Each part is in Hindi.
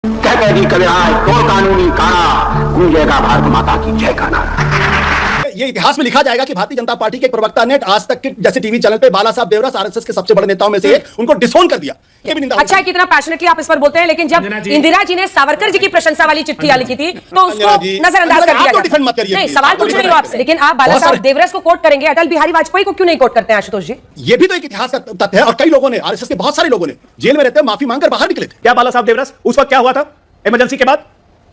कह दी कविराज तोड़ कानूनी कारा, गूंजेगा भारत माता की जय का नारा। ये इतिहास में लिखा जाएगा कि भारतीय जनता पार्टी के एक प्रवक्ता ने आज तक के जैसे टीवी चैनल पे बाला साहब देवरस आरएसएस के सबसे बड़े नेताओं में से एक, उनको डिसोन कर दिया। ये भी निंदा। अच्छा है कितना पैशनेटली आप इस पर बोलते हैं, लेकिन जब इंदिरा जी ने सावरकर जी की प्रशंसा वाली चिट्ठी लिखी थी तो उसको नजरअंदाज कर दिया गया। नहीं, सवाल पूछ रही हूं आपसे, लेकिन आप बाला साहब देवरस को कोट करेंगे, अटल बिहारी वाजपेयी को क्यों नहीं कोट करते हैं आशुतोष जी? ये भी तो एक इतिहास का तथ्य है। और कई लोगों ने, आरएसएस के बहुत सारे लोगों ने जेल में रहते हुए माफी मांगकर बाहर निकले थे। क्या बाला साहब देवरस उस वक्त क्या हुआ था? इमरजेंसी के बाद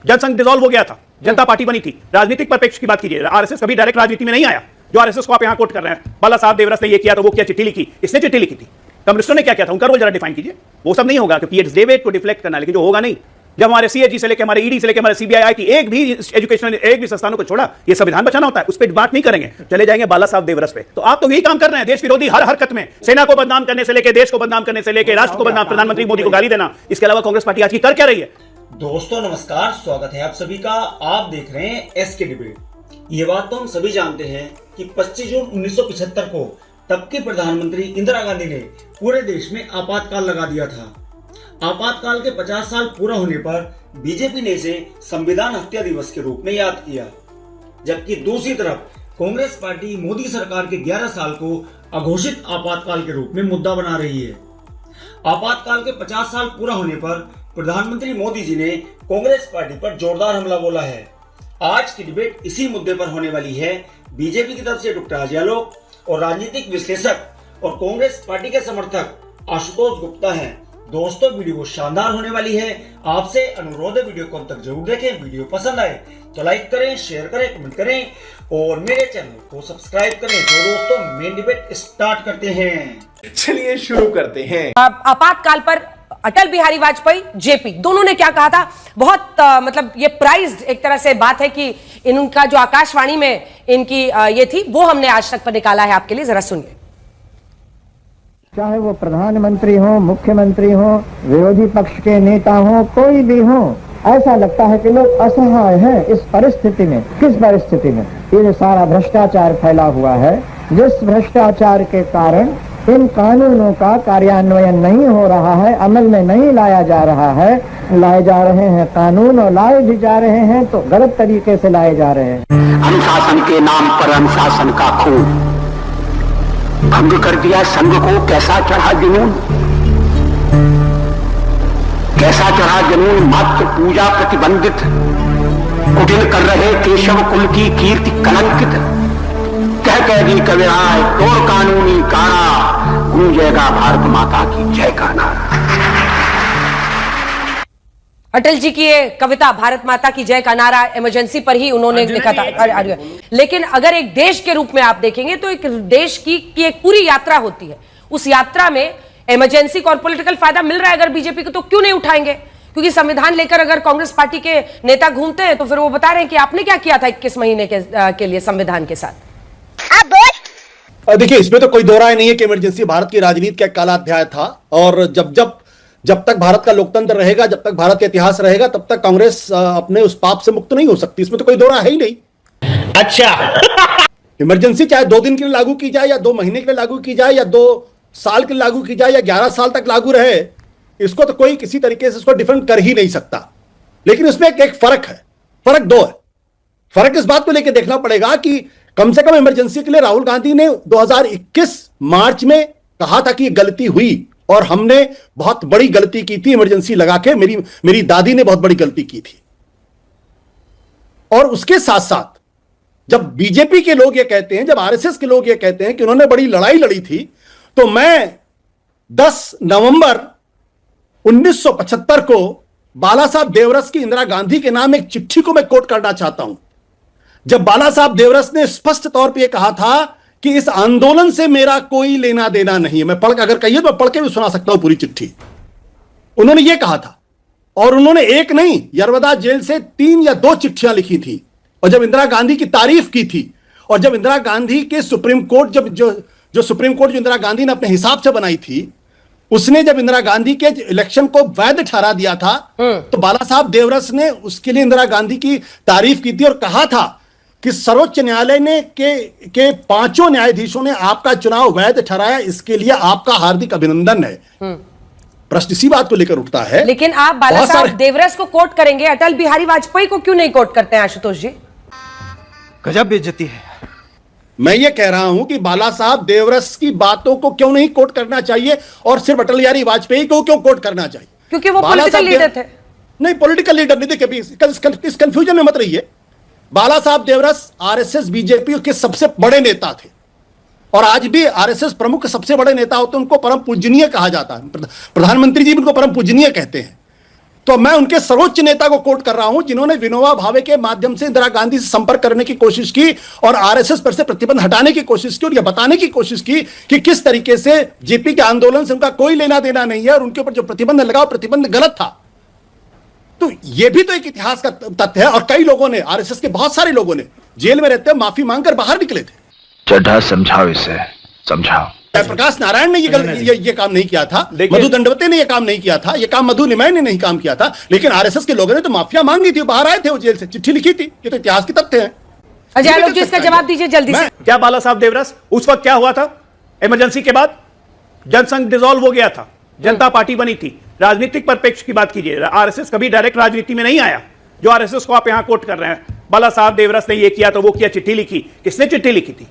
जनसंघ डिसॉल्व हो गया था, जनता पार्टी बनी थी। राजनीतिक परिप्रेक्ष्य की बात कीजिए, आरएसएस कभी डायरेक्ट राजनीति में नहीं आया। जो आरएसएस को आप यहां कोट कर रहे हैं, बाला साहब देवरस ने ये किया तो वो किया, चिट्ठी लिखी, इसने चिट्ठी लिखी थी। कम्युनिस्टों ने क्या किया था, उनका रोल जरा डिफाइन कीजिए। वो सब नहीं होगा क्योंकि ये डेविड को डिफ्लेक्ट करना, लेकिन जो होगा नहीं। जब हमारे सीएजी से लेकर हमारे ईडी से लेकर हमारे सीबीआई आई थी, एक भी एजुकेशनल एक भी संस्थानों को छोड़ा, ये संविधान बचाना होता है, उस पर बात नहीं करेंगे, चले जाएंगे बाला साहब देवरस पे। तो आप तो यही काम कर रहे हैं, देश विरोधी हर हरकत में, सेना को बदनाम करने से लेकर, देश को बदनाम करने से लेकर, राष्ट्र को बदनाम, प्रधानमंत्री मोदी को गाली देना। इसके अलावा कांग्रेस पार्टी आज की कर क्या रही है? दोस्तों नमस्कार, स्वागत है आप सभी का। आप देख रहे हैं एसके डिबेट। ये बात तो हम सभी जानते हैं कि 25 जून 1975 को तब की प्रधानमंत्री इंदिरा गांधी ने पूरे देश में आपातकाल लगा दिया था। आपातकाल के 50 साल पूरा होने पर बीजेपी ने इसे संविधान हत्या दिवस के रूप में याद किया, जबकि दूसरी तरफ कांग्रेस पार्टी मोदी सरकार के 11 साल को अघोषित आपातकाल के रूप में मुद्दा बना रही है। आपातकाल के 50 साल पूरा होने पर प्रधानमंत्री मोदी जी ने कांग्रेस पार्टी पर जोरदार हमला बोला है। आज की डिबेट इसी मुद्दे पर होने वाली है। बीजेपी की तरफ से डॉक्टर आजियालोक और राजनीतिक विश्लेषक और कांग्रेस पार्टी के समर्थक आशुतोष गुप्ता हैं। दोस्तों वीडियो शानदार होने वाली है। आपसे अनुरोध है वीडियो को अंत तक जरूर देखें। वीडियो पसंद आए तो लाइक करें, शेयर करें, कमेंट करें और मेरे चैनल को सब्सक्राइब करें। तो दोस्तों मेन डिबेट स्टार्ट करते हैं। चलिए शुरू करते हैं। आपातकाल पर अटल बिहारी वाजपेयी, जेपी दोनों ने क्या कहा था? बहुत मतलब ये प्राइज्ड एक तरह से बात है कि इनका जो आकाशवाणी में इनकी ये थी, वो हमने आज तक पर निकाला है आपके लिए, जरा सुनिए। चाहे वो प्रधानमंत्री हो, मुख्यमंत्री हो, विरोधी पक्ष के नेता हो, कोई भी हो, ऐसा लगता है कि लोग असहाय हैं इस परिस्थिति में। किस परिस्थिति में? ये जो सारा भ्रष्टाचार फैला हुआ है, जिस भ्रष्टाचार के कारण इन कानूनों का कार्यान्वयन नहीं हो रहा है, अमल में नहीं लाया जा रहा है। लाए जा रहे हैं कानून और लाए भी जा रहे हैं तो गलत तरीके से लाए जा रहे हैं। अनुशासन के नाम पर अनुशासन का खून भंग कर दिया संघ को। कैसा चढ़ा जुनून, कैसा चढ़ा जुनून। मात्र पूजा प्रतिबंधित, कुटिल कर रहे केशव कुल की कीर्ति कलंकित। कह दी कविराज तोड़ कानूनी कारा, गूंजेगा भारत माता की जय का नारा। अटल जी की ये कविता भारत माता की जय का नारा इमरजेंसी पर ही उन्होंने लिखा था। लेकिन अगर एक देश के रूप में आप देखेंगे तो एक देश की एक पूरी यात्रा होती है। उस यात्रा में इमरजेंसी को और पॉलिटिकल फायदा मिल रहा है अगर बीजेपी को, तो क्यों नहीं उठाएंगे? क्योंकि संविधान लेकर अगर कांग्रेस पार्टी के नेता घूमते हैं तो फिर वो बता रहे हैं कि आपने क्या किया था 21 महीने के लिए संविधान के साथ। देखिए, इसमें तो कोई दो राय नहीं है कि इमरजेंसी भारत की राजनीति का एक काला अध्याय था। और जब तक भारत का लोकतंत्र रहेगा, जब तक भारत का इतिहास रहेगा, तब तक कांग्रेस अपने उस पाप से मुक्त नहीं हो सकती। इसमें तो कोई दो राय है ही नहीं। अच्छा, इमरजेंसी चाहे 2 दिन के लिए लागू की जाए या 2 महीने के लिए लागू की जाए या 2 साल के लिए लागू की जाए या 11 साल तक लागू रहे, इसको तो कोई किसी तरीके से इसको डिफेंड कर ही नहीं सकता। लेकिन उसमें एक फर्क है, फर्क 2 है। फर्क इस बात को लेकर देखना पड़ेगा कि कम से कम इमरजेंसी के लिए राहुल गांधी ने 2021 मार्च में कहा था कि गलती हुई और हमने बहुत बड़ी गलती की थी इमरजेंसी लगा के। मेरी दादी ने बहुत बड़ी गलती की थी। और उसके साथ साथ जब बीजेपी के लोग ये कहते हैं, जब आरएसएस के लोग ये कहते हैं कि उन्होंने बड़ी लड़ाई लड़ी थी, तो मैं 10 नवंबर 1975 को बाला साहब देवरस की इंदिरा गांधी के नाम एक चिट्ठी को मैं कोट करना चाहता हूं। जब बाला साहब देवरस ने स्पष्ट तौर पे कहा था कि इस आंदोलन से मेरा कोई लेना देना नहीं है। मैं अगर कहिए तो मैं पढ़ के भी सुना सकता हूं पूरी चिट्ठी। उन्होंने यह कहा था और उन्होंने एक नहीं, यरवदा जेल से 3 या 2 चिट्ठियां लिखी थी। और जब इंदिरा गांधी की तारीफ की थी और जब इंदिरा गांधी के सुप्रीम कोर्ट जो सुप्रीम कोर्ट जो इंदिरा गांधी ने अपने हिसाब से बनाई थी, उसने जब इंदिरा गांधी के इलेक्शन को वैध ठहरा दिया था, तो बाला साहब देवरस ने उसके लिए इंदिरा गांधी की तारीफ की थी और कहा था कि सर्वोच्च न्यायालय ने के 5 न्यायाधीशों ने आपका चुनाव वैध ठहराया, इसके लिए आपका हार्दिक अभिनंदन है। प्रश्न इसी बात को लेकर उठता है। लेकिन आप बाला बहुत साहब सारे- देवरस को कोट करेंगे, अटल बिहारी वाजपेयी को क्यों नहीं कोट करते हैं आशुतोष जी? गजब बेइज्जती है। मैं ये कह रहा हूं कि बाला साहब देवरस की बातों को क्यों नहीं कोट करना चाहिए और सिर्फ अटल बिहारी वाजपेयी को क्यों कोट करना चाहिए? क्योंकि वो बाला पॉलिटिकल साहब लीडर देव- थे। नहीं, पॉलिटिकल लीडर नहीं थे कभी। इस कंफ्यूजन में मत रहिए। बाला साहब देवरस आरएसएस बीजेपी के सबसे बड़े नेता थे और आज भी आरएसएस प्रमुख सबसे बड़े नेता होते हैं, उनको परम पूजनीय कहा जाता है। प्रधानमंत्री जी भी उनको परम पूजनीय कहते हैं। तो मैं उनके सर्वोच्च नेता को कोट कर रहा हूं जिन्होंने विनोबा भावे के माध्यम से इंदिरा गांधी से संपर्क करने की कोशिश की और आरएसएस पर से प्रतिबंध हटाने की कोशिश की और यह बताने की कोशिश की कि किस तरीके से जेपी के आंदोलन से उनका कोई लेना देना नहीं है और उनके ऊपर जो प्रतिबंध लगा प्रतिबंध गलत था। तो यह भी तो एक इतिहास का तथ्य है। और कई लोगों ने, आरएसएस के बहुत सारे लोगों ने जेल में रहते हुए माफी मांगकर बाहर निकले थे। चड्ढा समझाओ इसे, समझाओ। प्रकाश नारायण ने ये काम नहीं किया था, देखिए- मधु दंडवते ने ये काम नहीं किया था, ये काम मधु निमय ने नहीं काम किया था, लेकिन आरएसएस के लोगों ने तो माफिया मांगी थी, बाहर आए थे वो जेल से, चिट्ठी लिखी थी। ये तो इतिहास के तथ्य हैं। अजय आलोक जी, इसका जवाब दीजिए जल्दी से। क्या बाला साहब देवरस उस वक्त क्या हुआ था? इमरजेंसी के बाद जनसंघ डिसॉल्व हो गया था, जनता पार्टी बनी थी। राजनीतिक परिप्रेक्ष्य की बात कीजिए, आरएसएस कभी डायरेक्ट राजनीति में नहीं आया। जो आरएसएस को आप यहां कोट कर रहे हैं, बाला साहब देवरस ने ये किया तो वो किया, चिट्ठी लिखी। किसने चिट्ठी लिखी थी?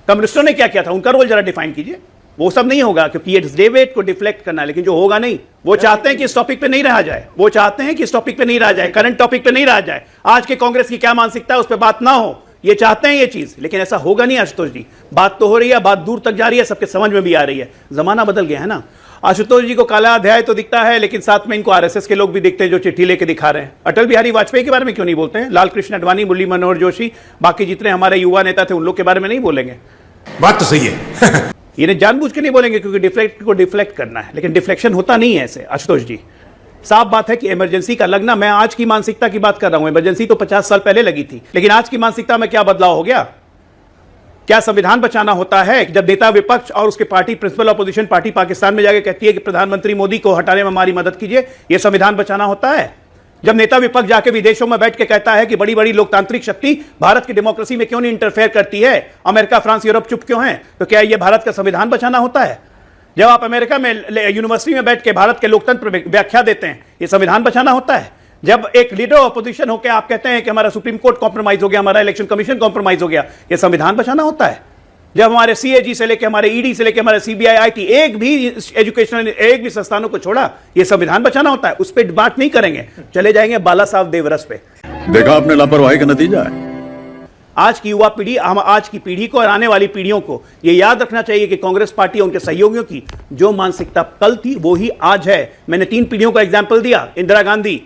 कम्युनिस्टों ने क्या किया था? उनका रोल जरा डिफाइन कीजिए। वो सब नहीं होगा क्योंकि ये डेविड को डिफ्लेक्ट करना है, लेकिन जो होगा नहीं, वो चाहते हैं कि इस टॉपिक पे नहीं रहा जाए। वो चाहते हैं कि इस टॉपिक पे नहीं रहा जाए, करंट टॉपिक पे नहीं रहा जाए। आज के कांग्रेस की क्या मानसिकता है उस पर बात ना हो, ये चाहते हैं ये चीज, लेकिन ऐसा होगा नहीं आशुतोष जी। बात तो हो रही है, बात दूर तक जा रही है, सबके समझ में भी आ रही है। जमाना बदल गया है ना। आशुतोष जी को काला अध्याय तो दिखता है, लेकिन साथ में इनको आरएसएस के लोग भी दिखते हैं जो चिट्ठी लेके दिखा रहे हैं। अटल बिहारी वाजपेयी के बारे में क्यों नहीं बोलते हैं? लाल कृष्ण आडवाणी, मुरली मनोहर जोशी, बाकी जितने हमारे युवा नेता थे उन लोग के बारे में नहीं बोलेंगे? बात तो सही है। ये जानबूझ के नहीं बोलेंगे क्योंकि डिफ्लेक्ट करना है, लेकिन डिफ्लेक्शन होता नहीं है ऐसे आशुतोष जी। साफ बात है कि इमरजेंसी का लगना, मैं आज की मानसिकता की बात कर रहा हूं, इमरजेंसी तो 50 साल पहले लगी थी, लेकिन आज की मानसिकता में क्या बदलाव हो गया? क्या संविधान बचाना होता है जब नेता विपक्ष और उसके party principal opposition party Pakistan में जाकर कहती है कि प्रधानमंत्री मोदी को हटाने में हमारी मदद कीजिए? यह संविधान बचाना होता है? जब नेता विपक्ष जाके विदेशों में बैठ के कहता है कि बड़ी बड़ी लोकतांत्रिक शक्ति भारत की डेमोक्रेसी में क्यों नहीं इंटरफेयर करती है, अमेरिका, फ्रांस, यूरोप चुप क्यों हैं, तो क्या यह भारत का संविधान बचाना होता है? जब आप अमेरिका में यूनिवर्सिटी में बैठ के भारत के लोकतंत्र पर व्याख्या देते हैं, यह संविधान बचाना होता है? जब एक लीडर ऑपोजिशन होकर आप कहते हैं कि हमारा सुप्रीम कोर्ट कॉम्प्रोमाइज हो गया, हमारा इलेक्शन कमीशन कॉम्प्रोमाइज हो गया, यह संविधान बचाना होता है? जब हमारे सीएजी से लेके, हमारे ईडी से लेके, हमारे सीबीआई, आईटी, एक भी एजुकेशनल, एक भी संस्थानों को छोड़ा, यह संविधान बचाना होता है? उस पर बात नहीं करेंगे, चले जाएंगे बाला साहब देवरस पे। देखा आपने लापरवाही का नतीजा है। आज की युवा पीढ़ी, हम आज की पीढ़ी को और आने वाली पीढ़ियों को यह याद रखना चाहिए कि कांग्रेस पार्टी और उनके सहयोगियों की जो मानसिकता कल थी वो ही आज है। मैंने 3 पीढ़ियों का एग्जाम्पल दिया। इंदिरा गांधी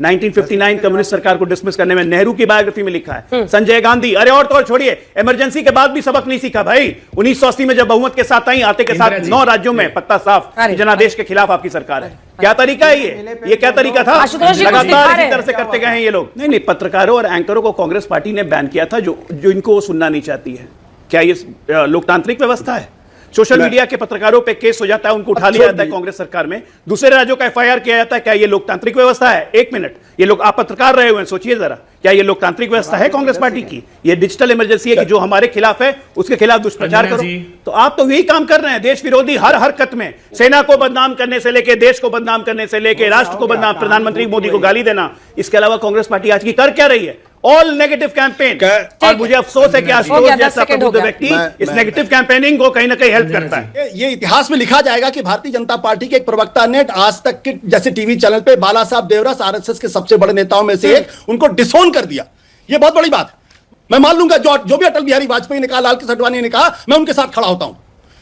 1959 कम्युनिस्ट सरकार को डिसमिस करने में, नेहरू की बायोग्राफी में लिखा है। संजय गांधी, अरे और तो और छोड़िए, इमरजेंसी के बाद भी सबक नहीं सीखा भाई। 1980 में जब बहुमत के साथ आई, आते के साथ 9 राज्यों में पत्ता साफ, जनादेश के खिलाफ आपकी सरकार है। क्या तरीका है ये क्या तरीका था? लगातार इसी तरह से करते गए हैं ये लोग। नहीं, पत्रकारों और एंकरों को कांग्रेस पार्टी ने बैन किया था, जो इनको सुनना नहीं चाहती है। क्या ये लोकतांत्रिक व्यवस्था है? सोशल मीडिया के पत्रकारों पे केस हो जाता है, उनको उठा लिया जाता है कांग्रेस सरकार में, दूसरे राज्यों का एफआईआर किया जाता है। क्या ये लोकतांत्रिक व्यवस्था है? एक मिनट, ये लोग, आप पत्रकार रहे हुए हैं, सोचिए जरा, क्या ये लोकतांत्रिक व्यवस्था है कांग्रेस पार्टी की? ये डिजिटल इमरजेंसी है कि जो हमारे खिलाफ है उसके खिलाफ दुष्प्रचार करो। तो आप तो यही काम कर रहे हैं, देश विरोधी हर हरकत में, सेना को बदनाम करने से लेके, देश को बदनाम करने से लेके, राष्ट्र को बदनाम, प्रधानमंत्री मोदी को गाली देना। इसके अलावा कांग्रेस पार्टी आज की कर क्या रही है? All negative campaign. और मुझे अफसोस है कि आशुतोष जैसा प्रबुद्ध व्यक्ति इस नेगेटिव कैंपेनिंग को कहीं ना कहीं हेल्प करता है। ये इतिहास में लिखा जाएगा कि भारतीय जनता पार्टी के एक प्रवक्ता ने आज तक के जैसे टीवी चैनल पे बाला साहब देवरस आरएसएस के सबसे बड़े नेताओं में से एक, उनको डिसोन कर दिया। ये बहुत बड़ी बात है। मैं मान लूंगा जो भी अटल बिहारी वाजपेयी ने कहा, लाल कृष्ण आडवाणी ने कहा, मैं उनके साथ खड़ा होता हूं।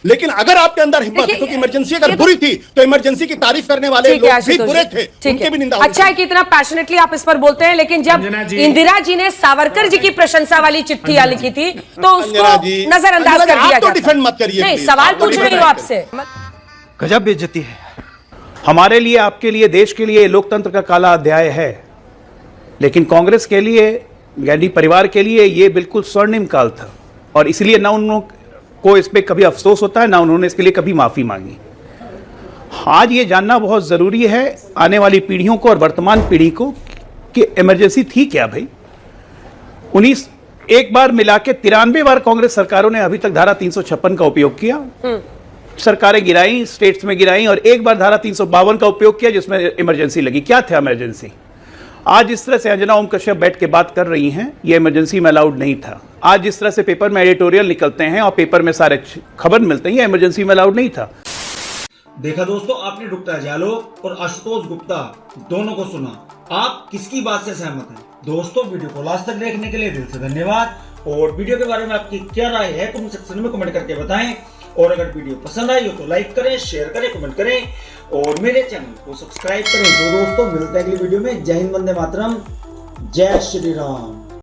लेकिन अगर आपके अंदर हिम्मत, क्योंकि इमरजेंसी अगर बुरी थी तो इमरजेंसी की तारीफ करने वाले लोग भी बुरे थे, उनके भी निंदा। अच्छा है कि इतना पैशनेटली आप इस पर बोलते हैं, लेकिन जब इंदिरा जी ने सावरकर जी की प्रशंसा वाली चिट्ठी लिखी थी तो उसको नजरअंदाज कर दिया गया। डिफेंड मत करिए, नहीं, सवाल पूछ रही हूं आपसे। गजब बेइज्जती है। हमारे लिए, आपके लिए, देश के लिए लोकतंत्र का काला अध्याय है, लेकिन कांग्रेस के लिए, गांधी परिवार के लिए यह बिल्कुल स्वर्णिम काल था। और इसलिए ना उन को इस पे कभी अफसोस होता है, ना उन्होंने इसके लिए कभी माफी मांगी। आज ये जानना बहुत जरूरी है आने वाली पीढ़ियों को और वर्तमान पीढ़ी को कि इमरजेंसी थी क्या भाई। 19 एक बार मिला के 93 बार कांग्रेस सरकारों ने अभी तक धारा 356 का उपयोग किया। सरकारें गिराई, स्टेट्स में गिराई और एक बार धारा 352 का उपयोग किया जिसमें इमरजेंसी लगी। क्या था इमरजेंसी? आज इस तरह से अंजना ओम कश्यप बैठ के बात कर रही हैं, ये इमरजेंसी में अलाउड नहीं था। आज जिस तरह से पेपर में एडिटोरियल निकलते हैं और पेपर में सारे खबर मिलते हैं, ये इमरजेंसी में अलाउड नहीं था। देखा दोस्तों, आपने डॉक्टर जालोग और आशुतोष गुप्ता दोनों को सुना। आप किसकी बात से सहमत हैं? दोस्तों, वीडियो को लास्ट तक देखने के लिए दिल से धन्यवाद। और वीडियो के बारे में आपकी क्या राय है कमेंट सेक्शन में कमेंट करके बताएं। और अगर वीडियो पसंद आई हो तो लाइक करें, शेयर करें, कमेंट करें और मेरे चैनल को सब्सक्राइब करें। तो दोस्तों, मिलते हैं अगली वीडियो में। जय हिंद, वंदे मातरम, जय श्री राम।